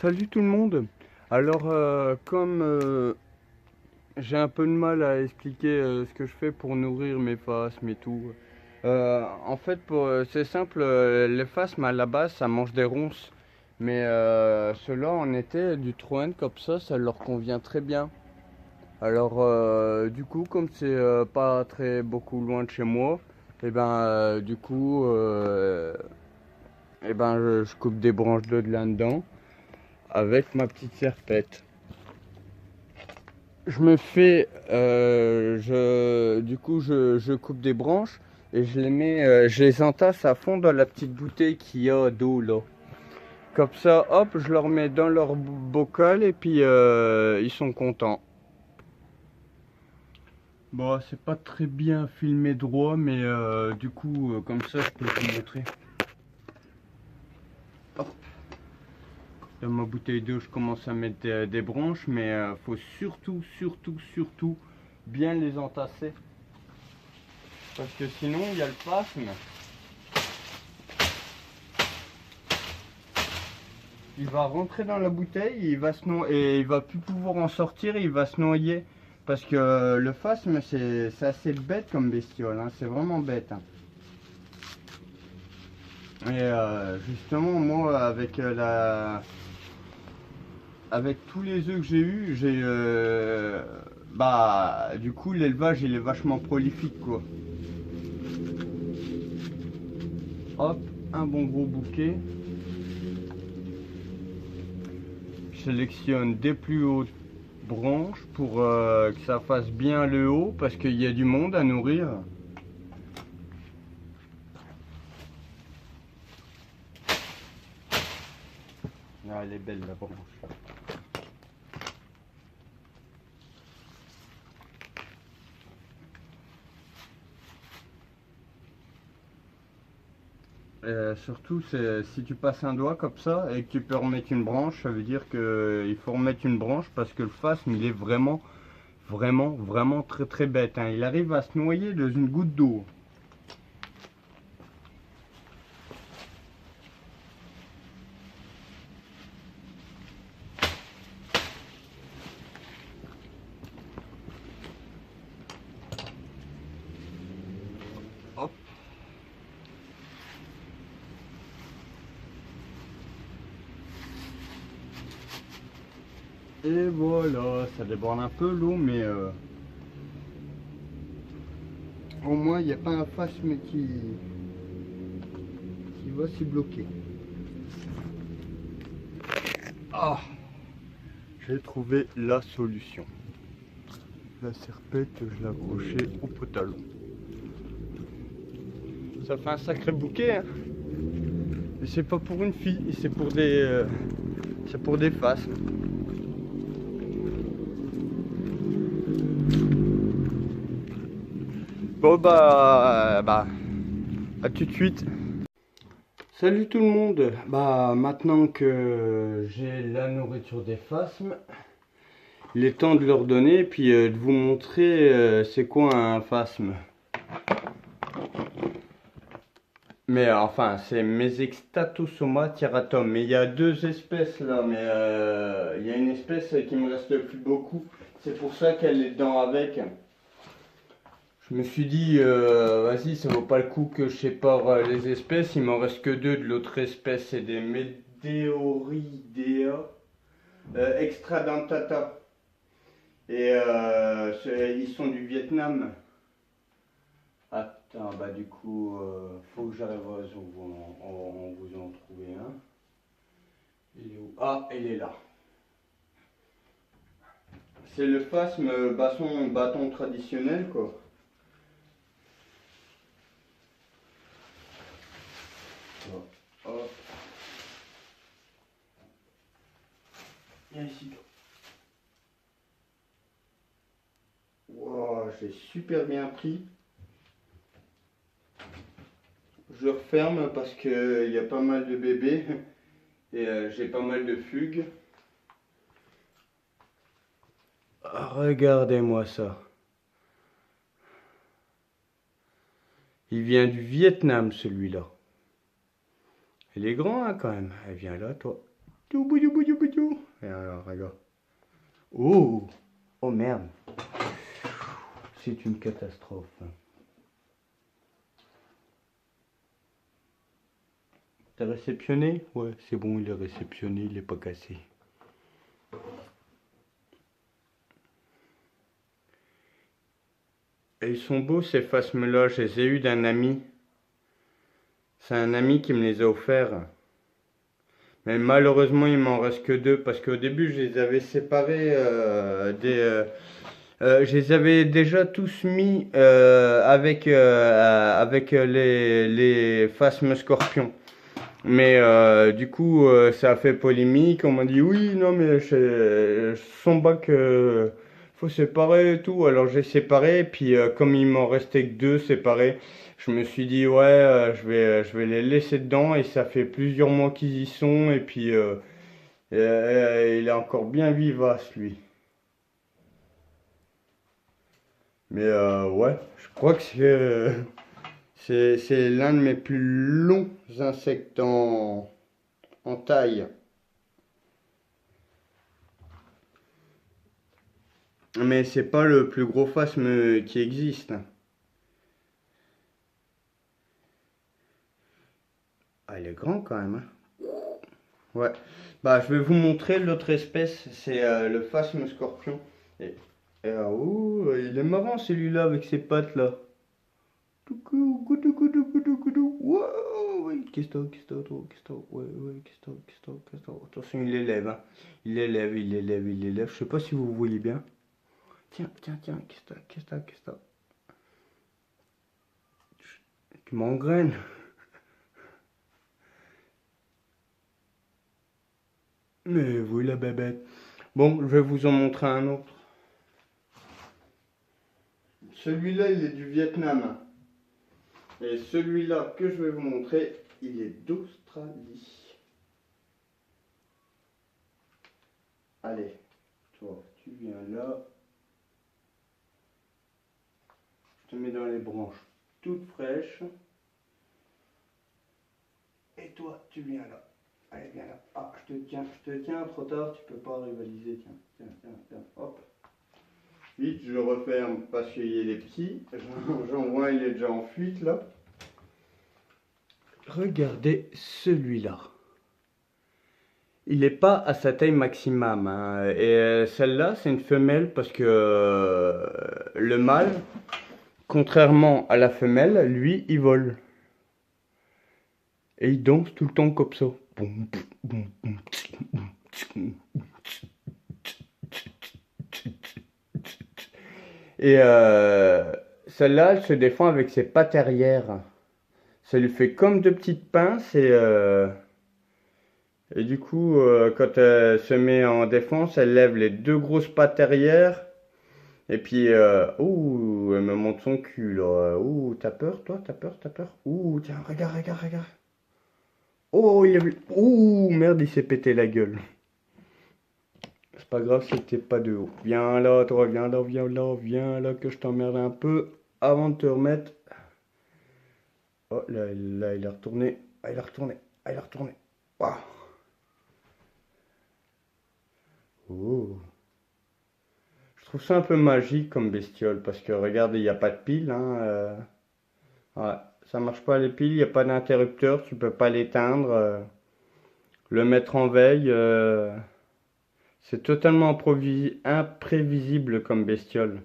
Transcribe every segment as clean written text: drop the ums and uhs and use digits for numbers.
Salut tout le monde. Alors, comme j'ai un peu de mal à expliquer ce que je fais pour nourrir mes phasmes et tout, en fait, c'est simple, les phasmes à la base ça mange des ronces, mais ceux-là en été, du troène comme ça leur convient très bien. Alors, du coup, comme c'est pas très beaucoup loin de chez moi, et ben, du coup, je coupe des branches de là-dedans avec ma petite serpette. Je me fais, je coupe des branches et je les mets, je les entasse à fond dans la petite bouteille qu'il y a d'eau là. Comme ça, hop, je leur mets dans leur bocal et puis ils sont contents. Bon, c'est pas très bien filmé droit, mais du coup, comme ça, je peux vous montrer. Hop. Dans ma bouteille d'eau, je commence à mettre des branches, mais faut surtout bien les entasser. Parce que sinon, il y a le phasme. Il va rentrer dans la bouteille, et il va plus pouvoir en sortir, et il va se noyer. Parce que le phasme, c'est assez bête comme bestiole, hein, c'est vraiment bête. Hein. Et justement, moi, avec tous les œufs que j'ai eu, du coup, l'élevage, il est vachement prolifique, quoi. Hop, un bon gros bouquet. Je sélectionne des plus hautes branches pour que ça fasse bien le haut, parce qu'il y a du monde à nourrir. Ah, elle est belle la branche. Surtout, si tu passes un doigt comme ça et que tu peux remettre une branche, ça veut dire qu'il faut remettre une branche parce que le phasme, il est vraiment très bête. Hein. Il arrive à se noyer dans une goutte d'eau. Hop. Et voilà, ça déborde un peu l'eau, mais au moins il n'y a pas un phasme qui va s'y bloquer. Ah, j'ai trouvé la solution. La serpette, je l'ai accrochée au pantalon. Ça fait un sacré bouquet, hein. Et c'est pas pour une fille, c'est pour des phasmes. Bon à tout de suite. Salut tout le monde. Bah maintenant que j'ai la nourriture des phasmes, il est temps de leur donner puis de vous montrer c'est quoi un phasme. Mais enfin, c'est Mesextatosoma tiratum. Mais il y a deux espèces là, mais il y a une espèce qui me reste plus beaucoup. C'est pour ça qu'elle est dedans avec. Je me suis dit, vas-y, ça vaut pas le coup que je sépare les espèces. Il m'en reste que deux de l'autre espèce, c'est des Medeoridea extradentata. Et ils sont du Vietnam. Attends, bah du coup, faut que j'arrive à vous en trouver un. Il est où? Ah, il est là. C'est le phasme bâton traditionnel, quoi. Hop. Viens ici. Wow, j'ai super bien pris. Je referme parce qu'il y a pas mal de bébés et j'ai pas mal de fugues. Regardez-moi ça. Il vient du Vietnam, celui-là. Il est grand, hein, quand même. Elle vient là, toi. Et alors, regarde. Oh! Oh merde! C'est une catastrophe. T'as réceptionné? Ouais, c'est bon, il est réceptionné, il est pas cassé. Et ils sont beaux ces phasmes-là, je les ai eus d'un ami. C'est un ami qui me les a offerts. Mais malheureusement, il m'en reste que deux parce qu'au début, je les avais séparés je les avais déjà tous mis avec les phasmes scorpions. Mais du coup, ça a fait polémique. On m'a dit oui, non, mais son bac, faut séparer et tout. Alors j'ai séparé. Et puis comme il m'en restait que deux séparés, je me suis dit ouais, je vais les laisser dedans. Et ça fait plusieurs mois qu'ils y sont. Et puis il est encore bien vivace lui. Mais ouais, je crois que c'est l'un de mes plus longs insectes en taille. Mais c'est pas le plus gros phasme qui existe. Ah, il est grand quand même, hein. Ouais. Bah, je vais vous montrer l'autre espèce. C'est le phasme scorpion. Et, ouh, il est marrant celui-là avec ses pattes là. Coucou, coucou, coucou, coucou, coucou. Wow, oui. Qu'est-ce que toi, qu'est-ce que ouais, ouais, qu'est-ce que attention, il élève, hein. Il élève. Je sais pas si vous voyez bien. Tiens, tiens, tiens, qu'est-ce que tu m'engraines. Mais oui, la bébête. Bon, je vais vous en montrer un autre. Celui-là, il est du Vietnam. Et celui-là que je vais vous montrer, il est d'Australie. Allez, toi, tu viens là. Je te mets dans les branches toutes fraîches. Et toi, tu viens là. Allez, viens là. Ah, je te tiens, trop tard, tu peux pas rivaliser. Tiens, tiens, tiens, tiens, hop. Vite, je le referme parce qu'il y a les petits. J'en vois, il est déjà en fuite là. Regardez celui-là. Il n'est pas à sa taille maximum, hein. Et celle-là, c'est une femelle parce que le mâle, contrairement à la femelle, lui, il vole. Et il danse tout le temps comme ça. Et celle-là, elle se défend avec ses pattes arrière. Ça lui fait comme deux petites pinces et du coup, quand elle se met en défense, elle lève les deux grosses pattes arrière. Et puis, ouh, elle me montre son cul là. Ouh, t'as peur toi? T'as peur? Ouh, tiens, regarde, regarde, regarde. Oh, ouh, merde, il s'est pété la gueule. C'est pas grave, c'était pas de haut. Viens là, toi, viens là, que je t'emmerde un peu avant de te remettre. Oh, là, il est retourné. Ah, il est retourné. Ah, il est retourné. Waouh. Oh. Je trouve ça un peu magique comme bestiole parce que regardez, il n'y a pas de pile, hein. Ouais, ça marche pas les piles, il n'y a pas d'interrupteur, tu peux pas l'éteindre. Le mettre en veille, c'est totalement imprévisible comme bestiole.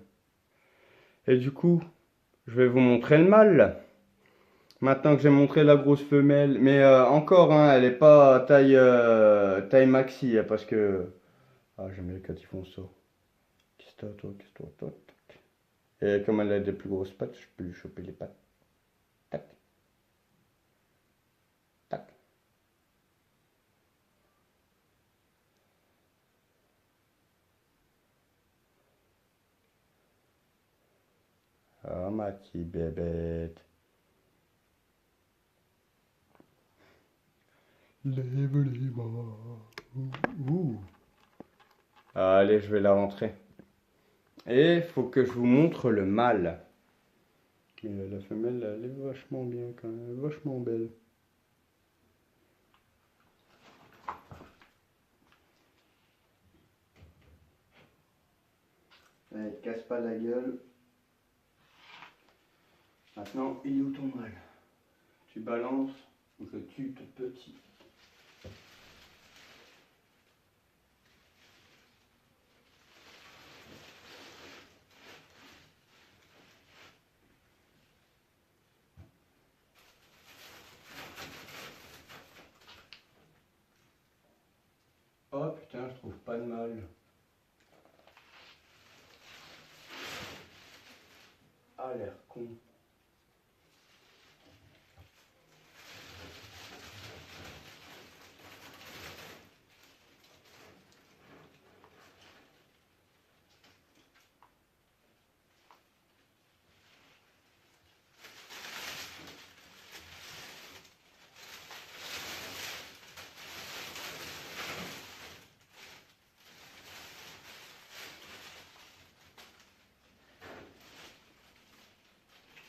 Et du coup, je vais vous montrer le mâle. Maintenant que j'ai montré la grosse femelle, mais encore, hein, elle est pas taille maxi, hein, parce que ah j'aime bien quand ils font ça. Qu'est-ce que t'as, toi, qu'est-ce que toi, toi, tac. Et comme elle a des plus grosses pattes, je peux lui choper les pattes. Tac, tac. Ah ma petite bébête. Lève les bras. Ouh. Allez, je vais la rentrer. Et il faut que je vous montre le mâle. Mais la femelle, elle est vachement bien quand même, vachement belle. Allez, te casse pas la gueule. Maintenant, il est où ton mal? Tu balances ou je tue ton petit. Oh putain, je trouve pas de mal. Ah, l'air con.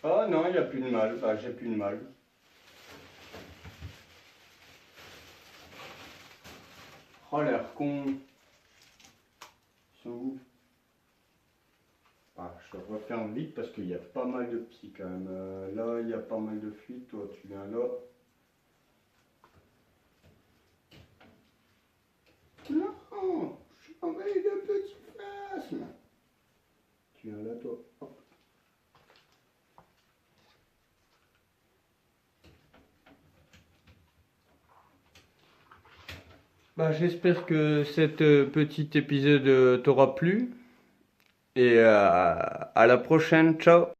Oh non, il n'y a plus de mal. Bah, j'ai plus de mal. Oh, l'air con. Ils sont où? Ah, je referme vite parce qu'il y a pas mal de petits quand même. Là, il y a pas mal de fuites. Toi, tu viens là. Non, je suis envahi de petits phasmes. Tu viens là, toi. Hop. Bah, j'espère que cet petit épisode t'aura plu. Et à la prochaine. Ciao.